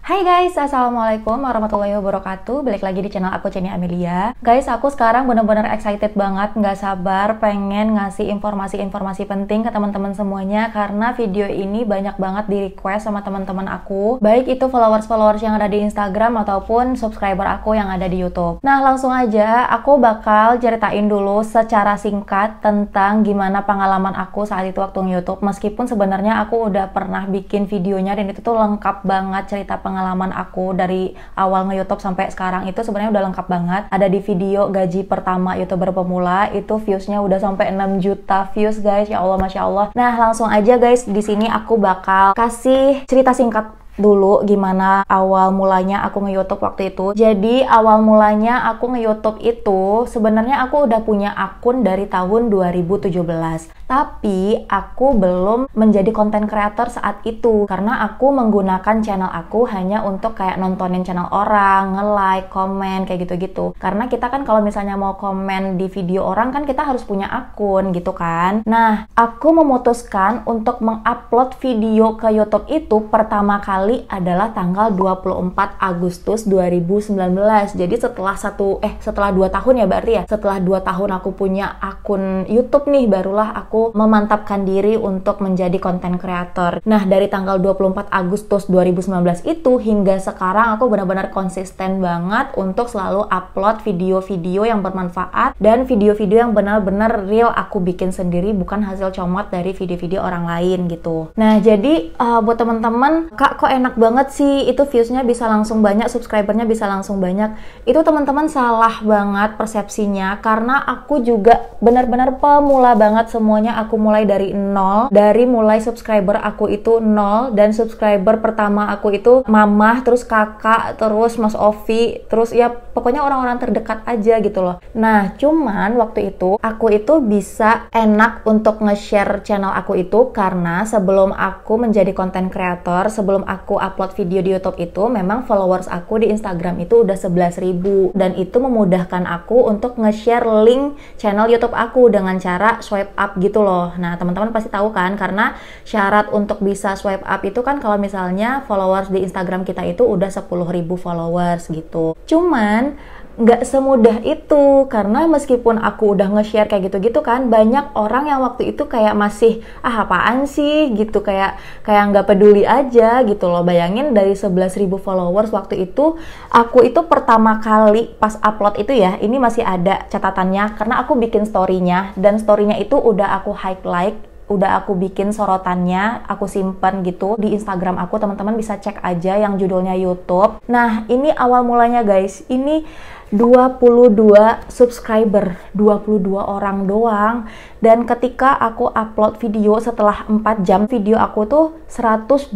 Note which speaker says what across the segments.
Speaker 1: Hai guys, assalamualaikum warahmatullahi wabarakatuh. Balik lagi di channel aku, Chenia Amelia. Guys, aku sekarang bener-bener excited banget, nggak sabar pengen ngasih informasi-informasi penting ke teman-teman semuanya, karena video ini banyak banget di request sama teman-teman aku, baik itu followers-followers yang ada di Instagram ataupun subscriber aku yang ada di YouTube. Nah, langsung aja aku bakal ceritain dulu secara singkat tentang gimana pengalaman aku saat itu waktu nge-YouTube. Meskipun sebenarnya aku udah pernah bikin videonya dan itu tuh lengkap banget cerita pengalaman aku dari awal nge-YouTube sampai sekarang, itu sebenarnya udah lengkap banget. Ada di video gaji pertama YouTuber pemula, itu viewsnya udah sampai 6 juta views guys. Ya Allah, Masya Allah. Nah, langsung aja guys, di sini aku bakal kasih cerita singkat dulu gimana awal mulanya aku nge-YouTube waktu itu. Jadi awal mulanya aku nge-YouTube itu sebenarnya aku udah punya akun dari tahun 2017. Tapi aku belum menjadi content creator saat itu karena aku menggunakan channel aku hanya untuk kayak nontonin channel orang, nge-like, komen, kayak gitu-gitu. Karena kita kan kalau misalnya mau komen di video orang kan kita harus punya akun gitu kan. Nah, aku memutuskan untuk mengupload video ke YouTube itu pertama kali adalah tanggal 24 Agustus 2019. Jadi setelah 2 tahun ya berarti ya. Setelah 2 tahun aku punya akun YouTube nih, barulah aku memantapkan diri untuk menjadi content creator. Nah, dari tanggal 24 Agustus 2019 itu hingga sekarang aku benar-benar konsisten banget untuk selalu upload video-video yang bermanfaat dan video-video yang benar-benar real aku bikin sendiri, bukan hasil comot dari video-video orang lain gitu. Nah, jadi buat teman-teman, Kak kok enak banget sih itu viewsnya bisa langsung banyak, subscribernya bisa langsung banyak. Itu teman-teman salah banget persepsinya, karena aku juga benar-benar pemula banget semuanya. Aku mulai dari nol, dari mulai subscriber aku itu 0, dan subscriber pertama aku itu mamah, terus kakak, terus Mas Ovi, terus ya pokoknya orang-orang terdekat aja gitu loh. Nah, cuman waktu itu aku itu bisa enak untuk nge-share channel aku itu karena sebelum aku menjadi content creator, sebelum aku upload video di YouTube itu, memang followers aku di Instagram itu udah 11.000, dan itu memudahkan aku untuk nge-share link channel YouTube aku dengan cara swipe up gitu loh. Nah, teman-teman pasti tahu kan, karena syarat untuk bisa swipe up itu kan kalau misalnya followers di Instagram kita itu udah 10.000 followers gitu. Cuman nggak semudah itu, karena meskipun aku udah nge-share kayak gitu-gitu kan, banyak orang yang waktu itu kayak masih apaan sih gitu, kayak nggak peduli aja gitu loh. Bayangin dari 11.000 followers waktu itu, aku itu pertama kali pas upload itu ya, ini masih ada catatannya karena aku bikin story-nya, dan story-nya itu udah aku highlight, udah aku bikin sorotannya, aku simpen gitu di Instagram aku. Teman-teman bisa cek aja yang judulnya YouTube. Nah, ini awal mulanya guys, ini 22 subscriber, 22 orang doang. Dan ketika aku upload video setelah 4 jam, video aku tuh 122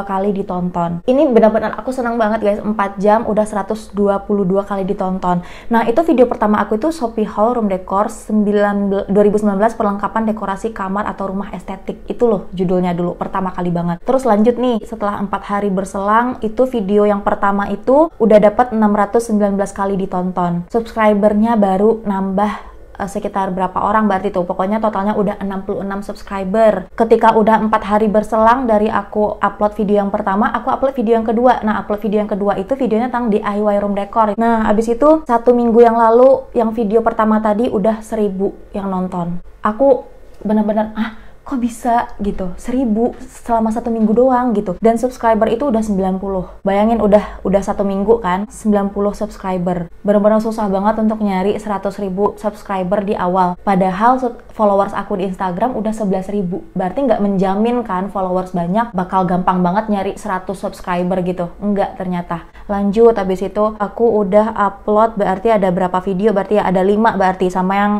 Speaker 1: kali ditonton. Ini benar-benar aku senang banget guys, 4 jam udah 122 kali ditonton. Nah, itu video pertama aku itu Shopee Haul Room Decor 2019, perlengkapan dekorasi kamar atau rumah estetik. Itu loh judulnya dulu, pertama kali banget. Terus lanjut nih, setelah 4 hari berselang, itu video yang pertama itu udah dapat 619 kali ditonton. Subscribernya baru nambah sekitar berapa orang berarti tuh, pokoknya totalnya udah 66 subscriber. Ketika udah 4 hari berselang dari aku upload video yang pertama, aku upload video yang kedua. Nah, upload video yang kedua itu videonya tentang DIY room decor. Nah, abis itu 1 minggu yang lalu, yang video pertama tadi udah 1.000 yang nonton. Aku bener-bener kok bisa gitu, 1.000 selama 1 minggu doang gitu. Dan subscriber itu udah 90. Bayangin udah 1 minggu kan, 90 subscriber. Bener-bener susah banget untuk nyari 100.000 subscriber di awal. Padahal followers aku di Instagram udah 11.000. Berarti nggak menjamin kan followers banyak bakal gampang banget nyari 100 subscriber gitu. Enggak ternyata. Lanjut, habis itu aku udah upload, berarti ada berapa video? Berarti ya ada 5 berarti, sama yang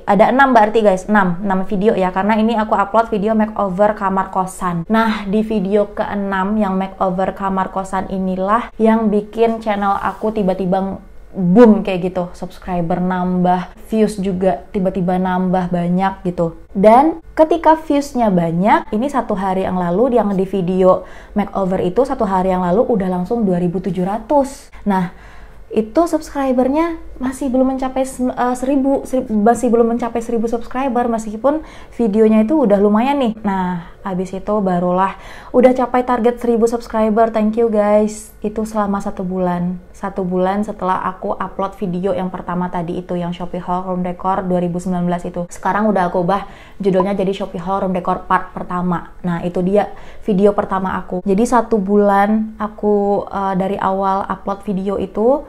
Speaker 1: ada 6 berarti guys, 6 video ya, karena ini aku upload video makeover kamar kosan. Nah, di video ke-6 yang makeover kamar kosan inilah yang bikin channel aku tiba-tiba boom kayak gitu, subscriber nambah, views juga tiba-tiba nambah banyak gitu. Dan ketika viewsnya banyak, ini 1 hari yang lalu, yang di video makeover itu 1 hari yang lalu udah langsung 2.700. Nah, itu subscribernya masih belum mencapai 1000 subscriber, meskipun videonya itu udah lumayan nih. Nah, habis itu barulah udah capai target 1000 subscriber. Thank you guys. Itu selama 1 bulan. 1 bulan setelah aku upload video yang pertama tadi itu, yang Shopee Haul Room Decor 2019 itu. Sekarang udah aku ubah judulnya jadi Shopee Haul Room Decor part pertama. Nah, itu dia video pertama aku. Jadi 1 bulan aku dari awal upload video itu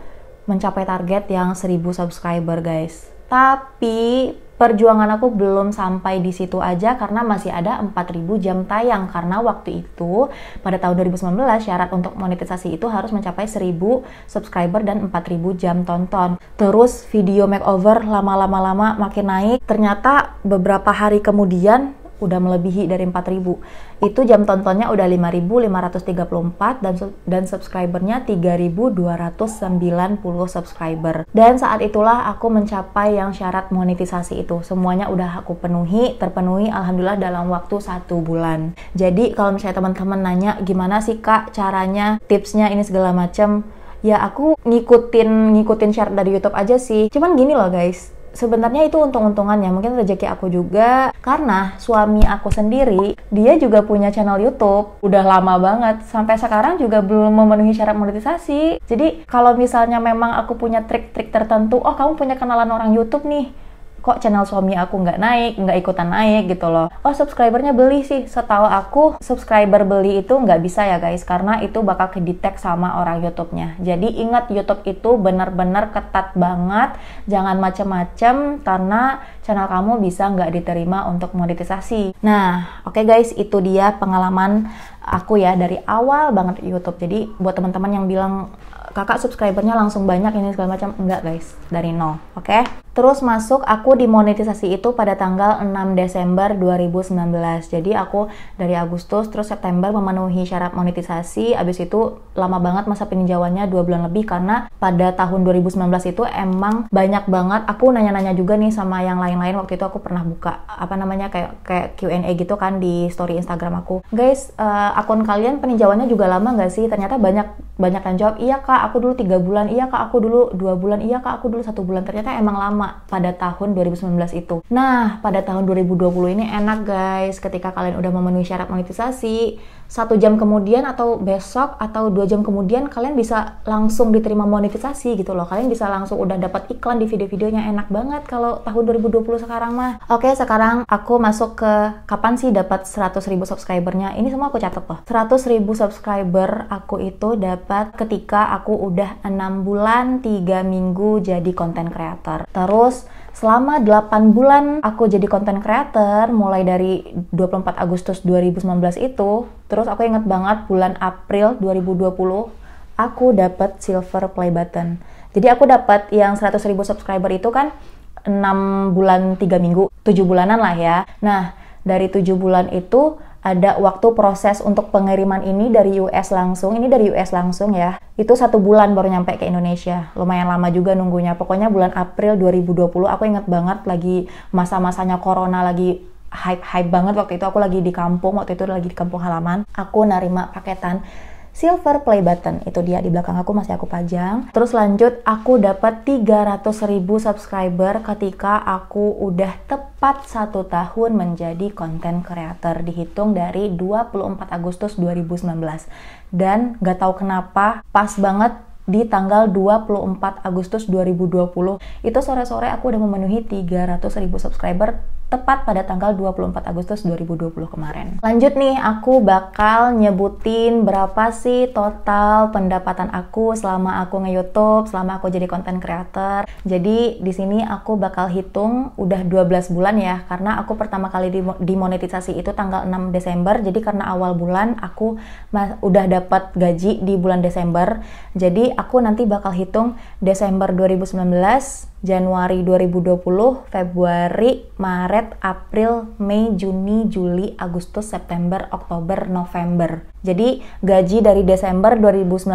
Speaker 1: mencapai target yang 1000 subscriber guys. Tapi perjuangan aku belum sampai di situ aja, karena masih ada 4000 jam tayang. Karena waktu itu pada tahun 2019 syarat untuk monetisasi itu harus mencapai 1000 subscriber dan 4000 jam tonton. Terus video makeover lama-lama makin naik. Ternyata beberapa hari kemudian udah melebihi dari 4000. Itu jam tontonnya udah 5534 dan subscribernya 3290 subscriber. Dan saat itulah aku mencapai yang syarat monetisasi itu. Semuanya udah aku terpenuhi alhamdulillah dalam waktu 1 bulan. Jadi kalau misalnya teman-teman nanya gimana sih Kak caranya, tipsnya ini segala macam, ya aku ngikutin syarat dari YouTube aja sih. Cuman gini loh guys, sebenarnya itu untung-untungannya, mungkin rezeki aku juga, karena suami aku sendiri, dia juga punya channel YouTube, udah lama banget, sampai sekarang juga belum memenuhi syarat monetisasi. Jadi kalau misalnya memang aku punya trik-trik tertentu, oh kamu punya kenalan orang YouTube nih, kok channel suami aku nggak ikutan naik gitu loh. Oh subscribernya beli sih, setahu aku subscriber beli itu nggak bisa ya guys, karena itu bakal kedetek sama orang YouTube-nya. Jadi ingat, YouTube itu benar-benar ketat banget, jangan macem-macem, karena channel kamu bisa nggak diterima untuk monetisasi. Nah oke guys, itu dia pengalaman aku ya dari awal banget YouTube. Jadi buat teman-teman yang bilang kakak subscribernya langsung banyak ini segala macam, enggak guys, dari nol. Oke? Terus masuk aku di monetisasi itu pada tanggal 6 Desember 2019. Jadi aku dari Agustus terus September memenuhi syarat monetisasi. Abis itu lama banget masa peninjauannya, 2 bulan lebih, karena pada tahun 2019 itu emang banyak banget. Aku nanya-nanya juga nih sama yang lain-lain. Waktu itu aku pernah buka kayak Q&A gitu kan di story Instagram aku. Guys, akun kalian peninjauannya juga lama nggak sih? Ternyata banyak yang jawab, iya kak aku dulu 3 bulan, iya kak aku dulu 2 bulan, iya kak aku dulu 1 bulan. Ternyata emang lama pada tahun 2019 itu. Nah pada tahun 2020 ini enak guys, ketika kalian udah memenuhi syarat monetisasi, 1 jam kemudian atau besok atau 2 jam kemudian kalian bisa langsung diterima monetisasi gitu loh. Kalian bisa langsung udah dapat iklan di video-videonya. Enak banget kalau tahun 2020 sekarang mah. Oke, sekarang aku masuk ke kapan sih dapat 100.000 subscribernya. Ini semua aku catat loh. 100.000 subscriber aku itu dapat ketika aku udah 6 bulan 3 minggu jadi content creator. Terus selama 8 bulan aku jadi content creator, mulai dari 24 Agustus 2019 itu, terus aku inget banget bulan April 2020, aku dapat silver play button. Jadi aku dapat yang 100.000 subscriber itu kan 6 bulan 3 minggu, 7 bulanan lah ya. Nah, dari 7 bulan itu ada waktu proses untuk pengiriman ini dari US langsung. Ini dari US langsung ya. Itu 1 bulan baru nyampe ke Indonesia. Lumayan lama juga nunggunya. Pokoknya bulan April 2020, aku inget banget lagi masa-masanya corona, lagi hype banget waktu itu. Aku lagi di kampung, waktu itu lagi di kampung halaman. Aku nerima paketan silver play button. Itu dia di belakang aku, masih aku pajang. Terus lanjut, aku dapat 300.000 subscriber ketika aku udah tepat 1 tahun menjadi content creator, dihitung dari 24 Agustus 2019. Dan gak tahu kenapa pas banget di tanggal 24 Agustus 2020 itu sore-sore aku udah memenuhi 300.000 subscriber tepat pada tanggal 24 Agustus 2020 kemarin. Lanjut nih, aku bakal nyebutin berapa sih total pendapatan aku selama aku nge-YouTube, selama aku jadi content creator. Jadi di sini aku bakal hitung udah 12 bulan ya, karena aku pertama kali dimonetisasi itu tanggal 6 Desember. Jadi karena awal bulan aku udah dapat gaji di bulan Desember. Jadi aku nanti bakal hitung Desember 2019, Januari 2020, Februari, Maret, April, Mei, Juni, Juli, Agustus, September, Oktober, November. Jadi gaji dari Desember 2019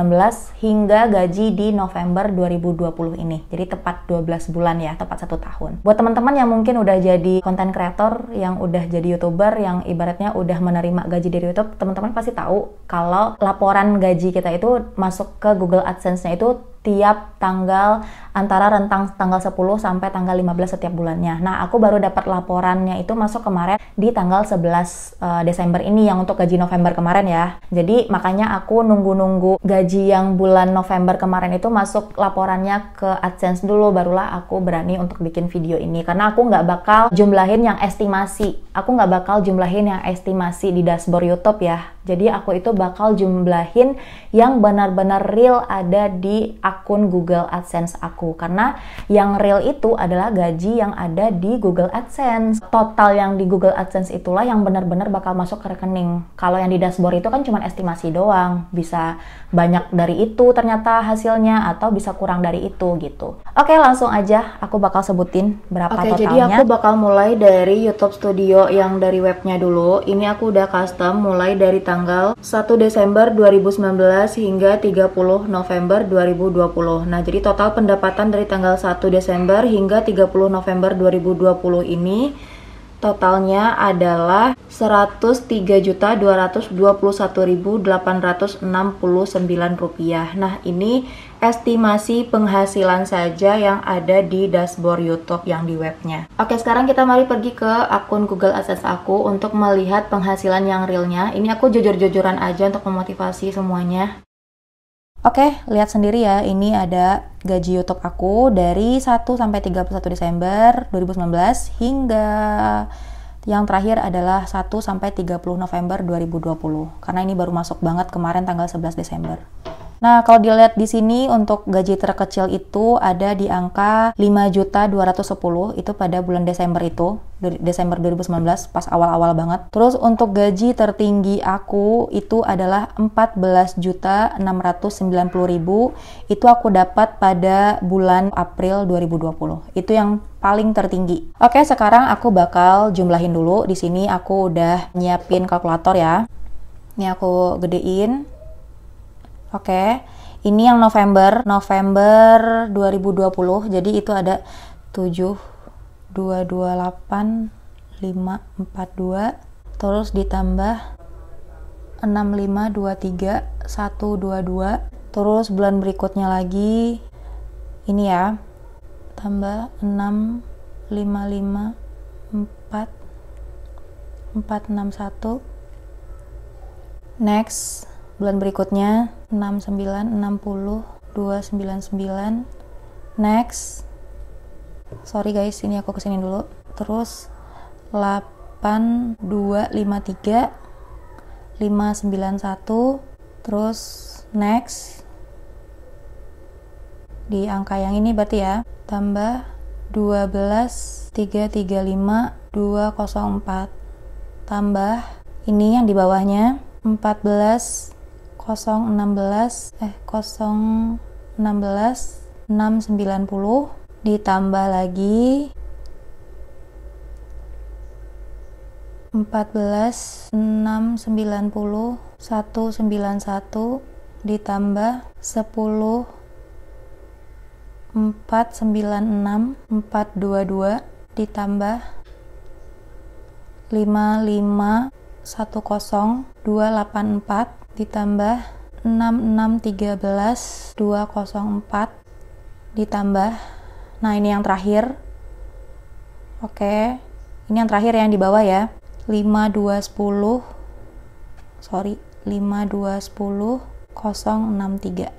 Speaker 1: hingga gaji di November 2020 ini. Jadi tepat 12 bulan ya, tepat 1 tahun. Buat teman-teman yang mungkin udah jadi content creator, yang udah jadi YouTuber, yang ibaratnya udah menerima gaji dari YouTube, teman-teman pasti tahu kalau laporan gaji kita itu masuk ke Google AdSense-nya itu tiap tanggal, antara rentang tanggal 10 sampai tanggal 15 setiap bulannya. Nah, aku baru dapat laporannya itu masuk kemarin di tanggal 11 Desember ini yang untuk gaji November kemarin ya. Jadi makanya aku nunggu-nunggu gaji yang bulan November kemarin itu masuk laporannya ke AdSense dulu, barulah aku berani untuk bikin video ini. Karena aku nggak bakal jumlahin yang estimasi. Aku nggak bakal jumlahin yang estimasi di dashboard YouTube ya. Jadi aku itu bakal jumlahin yang benar-benar real ada di akun Google AdSense aku. Karena yang real itu adalah gaji yang ada di Google AdSense. Total yang di Google AdSense itulah yang benar-benar bakal masuk ke rekening. Kalau yang di dashboard itu kan cuma estimasi doang. Bisa banyak dari itu ternyata hasilnya atau bisa kurang dari itu gitu. Oke, langsung aja aku bakal sebutin berapa totalnya. Jadi aku bakal mulai dari YouTube Studio yang dari webnya dulu. Ini aku udah custom mulai dari tanggal 1 Desember 2019 hingga 30 November 2020. Nah, jadi total pendapatan dari tanggal 1 Desember hingga 30 November 2020 ini totalnya adalah Rp103.221.869. Nah, ini estimasi penghasilan saja yang ada di dashboard YouTube yang di webnya. Oke, sekarang kita mari pergi ke akun Google AdSense aku untuk melihat penghasilan yang realnya. Ini aku jujur-jujuran aja untuk memotivasi semuanya. Oke, lihat sendiri ya, ini ada gaji YouTube aku dari 1 sampai 31 Desember 2019 hingga yang terakhir adalah 1 sampai 30 November 2020. Karena ini baru masuk banget kemarin tanggal 11 Desember. Nah, kalau dilihat di sini untuk gaji terkecil itu ada di angka 5.210 itu pada bulan Desember itu, Desember 2019 pas awal-awal banget. Terus untuk gaji tertinggi aku itu adalah 14.690.000. Itu aku dapat pada bulan April 2020. Itu yang paling tertinggi. Oke, sekarang aku bakal jumlahin dulu. Di sini aku udah nyiapin kalkulator ya. Ini aku gedein. Oke, ini yang November 2020, jadi itu ada 7.228.542, terus ditambah 65.23.122, terus bulan berikutnya lagi, ini ya, tambah 6.55.4.461, next, bulan berikutnya 69.60.299, next, sorry guys, ini aku kesini dulu, terus 8253.591, terus next, di angka yang ini berarti ya, tambah 12.335.204, tambah ini yang di bawahnya 016.690 ditambah lagi 14.690.191 ditambah 10.496.422 ditambah 55.10284 ditambah 66.13.204 ditambah, nah ini yang terakhir. Oke, ini yang terakhir yang di bawah ya, 5210.063.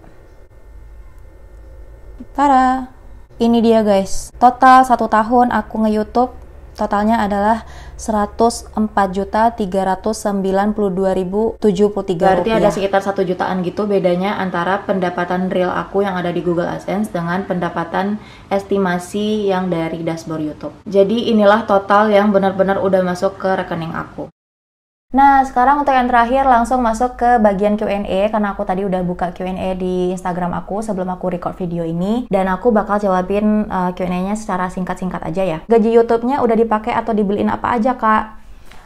Speaker 1: Tada, ini dia guys, total 1 tahun aku nge-YouTube totalnya adalah 104.392.073. Berarti ada sekitar 1 jutaan gitu bedanya antara pendapatan real aku yang ada di Google AdSense dengan pendapatan estimasi yang dari dashboard YouTube. Jadi inilah total yang benar-benar udah masuk ke rekening aku. Nah, sekarang untuk yang terakhir langsung masuk ke bagian Q&A karena aku tadi udah buka Q&A di Instagram aku sebelum aku record video ini dan aku bakal jawabin Q&A-nya secara singkat-singkat aja ya. Gaji YouTube-nya udah dipakai atau dibeliin apa aja, Kak?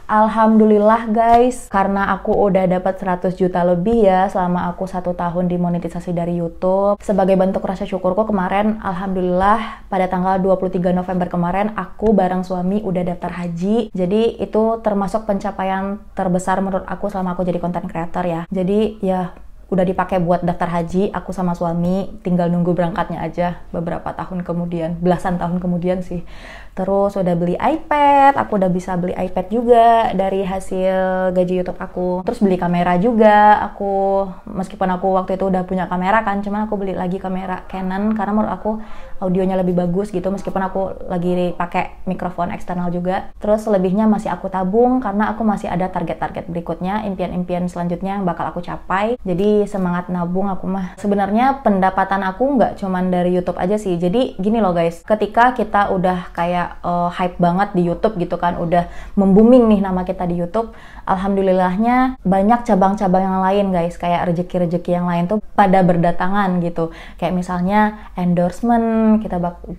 Speaker 1: Alhamdulillah guys, karena aku udah dapat 100 juta lebih ya selama aku 1 tahun dimonetisasi dari YouTube. Sebagai bentuk rasa syukurku kemarin, alhamdulillah pada tanggal 23 November kemarin aku bareng suami udah daftar haji. Jadi itu termasuk pencapaian terbesar menurut aku selama aku jadi content creator ya. Jadi ya udah dipakai buat daftar haji, aku sama suami tinggal nunggu berangkatnya aja beberapa tahun kemudian, belasan tahun kemudian sih. Terus udah beli iPad, aku udah bisa beli iPad juga dari hasil gaji YouTube aku. Terus beli kamera juga, meskipun aku waktu itu udah punya kamera kan, cuman aku beli lagi kamera Canon karena menurut aku audionya lebih bagus gitu, meskipun aku lagi pakai mikrofon eksternal juga. Terus selebihnya masih aku tabung karena aku masih ada target-target berikutnya, impian-impian selanjutnya yang bakal aku capai. Jadi semangat nabung aku mah. Sebenarnya pendapatan aku nggak cuman dari YouTube aja sih. Jadi gini loh guys, ketika kita udah kayak hype banget di YouTube gitu kan, udah membooming nih nama kita di YouTube, alhamdulillahnya banyak cabang-cabang yang lain guys, kayak rezeki-rezeki yang lain tuh pada berdatangan gitu. Kayak misalnya endorsement,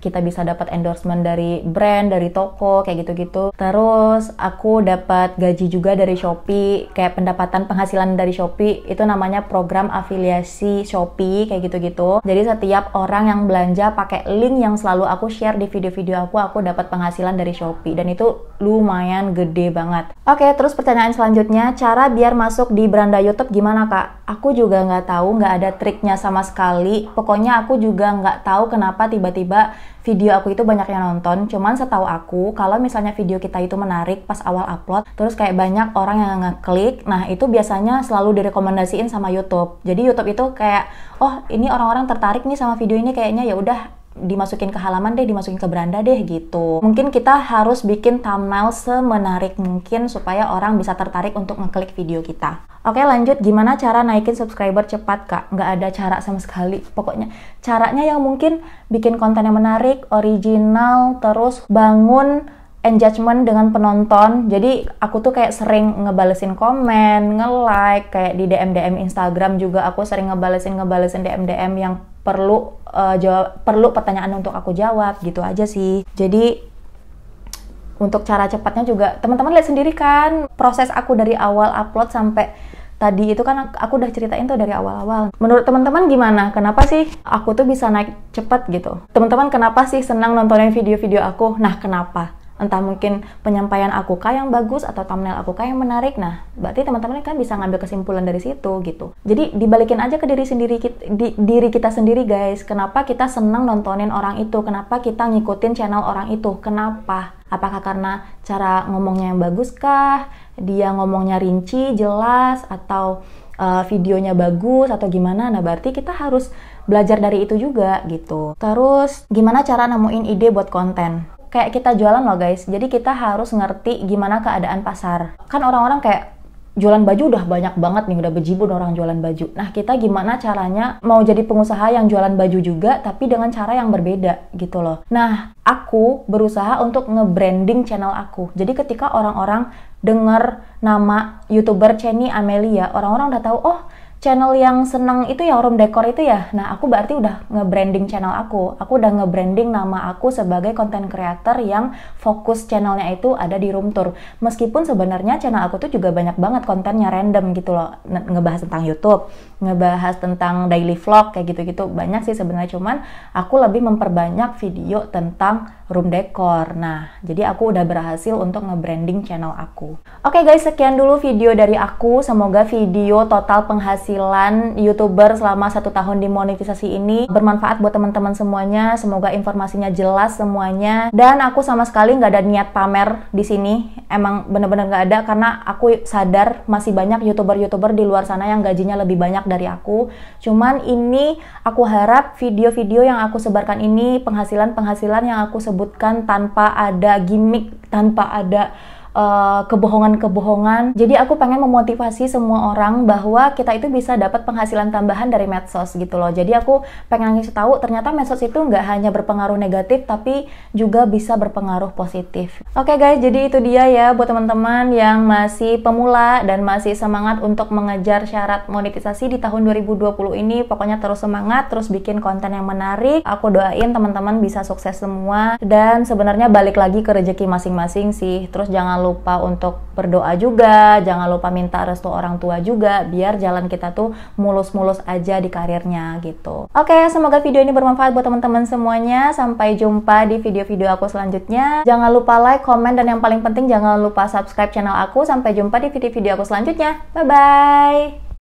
Speaker 1: kita bisa dapat endorsement dari brand, dari toko, kayak gitu-gitu. Terus aku dapat gaji juga dari Shopee, kayak pendapatan penghasilan dari Shopee, itu namanya program afiliasi Shopee, kayak gitu-gitu. Jadi setiap orang yang belanja pakai link yang selalu aku share di video-video aku dapat penghasilan dari Shopee, dan itu lumayan gede banget. Oke, terus pertanyaan selanjutnya, cara biar masuk di beranda YouTube gimana kak? Aku juga nggak tahu, nggak ada triknya sama sekali. Pokoknya aku juga nggak tahu kenapa tiba-tiba video aku itu banyak yang nonton. Cuman setahu aku, kalau misalnya video kita itu menarik pas awal upload, terus kayak banyak orang yang ngeklik, nah itu biasanya selalu direkomendasiin sama YouTube. Jadi YouTube itu kayak, oh ini orang-orang tertarik nih sama video ini, kayaknya ya udah dimasukin ke halaman deh, dimasukin ke beranda deh gitu. Mungkin kita harus bikin thumbnail semenarik mungkin supaya orang bisa tertarik untuk ngeklik video kita. Oke, lanjut, gimana cara naikin subscriber cepat kak? Nggak ada cara sama sekali. Pokoknya caranya yang mungkin bikin konten yang menarik, original, terus bangun engagement dengan penonton. Jadi aku tuh kayak sering ngebalesin komen, nge-like, kayak di DM Instagram juga aku sering ngebalesin DM yang perlu pertanyaan untuk aku jawab, gitu aja sih. Jadi untuk cara cepatnya juga teman-teman lihat sendiri kan, proses aku dari awal upload sampai tadi itu kan aku udah ceritain tuh dari awal-awal. Menurut teman-teman gimana? Kenapa sih aku tuh bisa naik cepat gitu? Teman-teman kenapa sih senang nontonin video-video aku? Nah, kenapa? Entah mungkin penyampaian aku kah yang bagus atau thumbnail aku kah yang menarik. Nah, berarti teman-teman kan bisa ngambil kesimpulan dari situ gitu. Jadi dibalikin aja ke diri kita sendiri guys. Kenapa kita senang nontonin orang itu? Kenapa kita ngikutin channel orang itu? Kenapa? Apakah karena cara ngomongnya yang bagus kah? Dia ngomongnya rinci, jelas, atau videonya bagus atau gimana? Nah, berarti kita harus belajar dari itu juga gitu. Terus gimana cara nemuin ide buat konten? Kayak kita jualan loh guys, jadi kita harus ngerti gimana keadaan pasar. Kan orang-orang kayak jualan baju udah banyak banget nih, udah bejibun orang jualan baju. Nah, kita gimana caranya mau jadi pengusaha yang jualan baju juga, tapi dengan cara yang berbeda gitu loh. Nah, aku berusaha untuk nge-branding channel aku. Jadi ketika orang-orang denger nama YouTuber Chenny Amelia, orang-orang udah tahu, oh channel yang seneng itu yang room decor itu ya. Nah, aku berarti udah nge-branding channel aku. Aku udah nge-branding nama aku sebagai content creator yang fokus channelnya itu ada di room tour. Meskipun sebenarnya channel aku tuh juga banyak banget kontennya random gitu loh. Ngebahas tentang YouTube, ngebahas tentang daily vlog, kayak gitu-gitu. Banyak sih sebenarnya, cuman aku lebih memperbanyak video tentang room decor. Nah, jadi aku udah berhasil untuk nge-branding channel aku. Oke guys, sekian dulu video dari aku. Semoga video total penghasilan YouTuber selama 1 tahun di monetisasi ini bermanfaat buat teman-teman semuanya. Semoga informasinya jelas semuanya. Dan aku sama sekali nggak ada niat pamer di sini. Emang bener-bener nggak ada, karena aku sadar masih banyak YouTuber-YouTuber di luar sana yang gajinya lebih banyak dari aku. Cuman ini aku harap video-video yang aku sebarkan ini, penghasilan-penghasilan yang aku sebutkan tanpa ada gimmick, tanpa ada kebohongan-kebohongan. Jadi aku pengen memotivasi semua orang bahwa kita itu bisa dapat penghasilan tambahan dari medsos gitu loh. Jadi aku pengen ngasih tahu ternyata medsos itu nggak hanya berpengaruh negatif, tapi juga bisa berpengaruh positif. Oke guys, jadi itu dia ya buat teman-teman yang masih pemula dan masih semangat untuk mengejar syarat monetisasi di tahun 2020 ini. Pokoknya terus semangat, terus bikin konten yang menarik. Aku doain teman-teman bisa sukses semua, dan sebenarnya balik lagi ke rezeki masing-masing sih. Terus jangan lupa untuk berdoa juga, jangan lupa minta restu orang tua juga, biar jalan kita tuh mulus-mulus aja di karirnya gitu. Oke, semoga video ini bermanfaat buat teman-teman semuanya. Sampai jumpa di video-video aku selanjutnya. Jangan lupa like, komen, dan yang paling penting jangan lupa subscribe channel aku. Sampai jumpa di video-video aku selanjutnya. Bye-bye!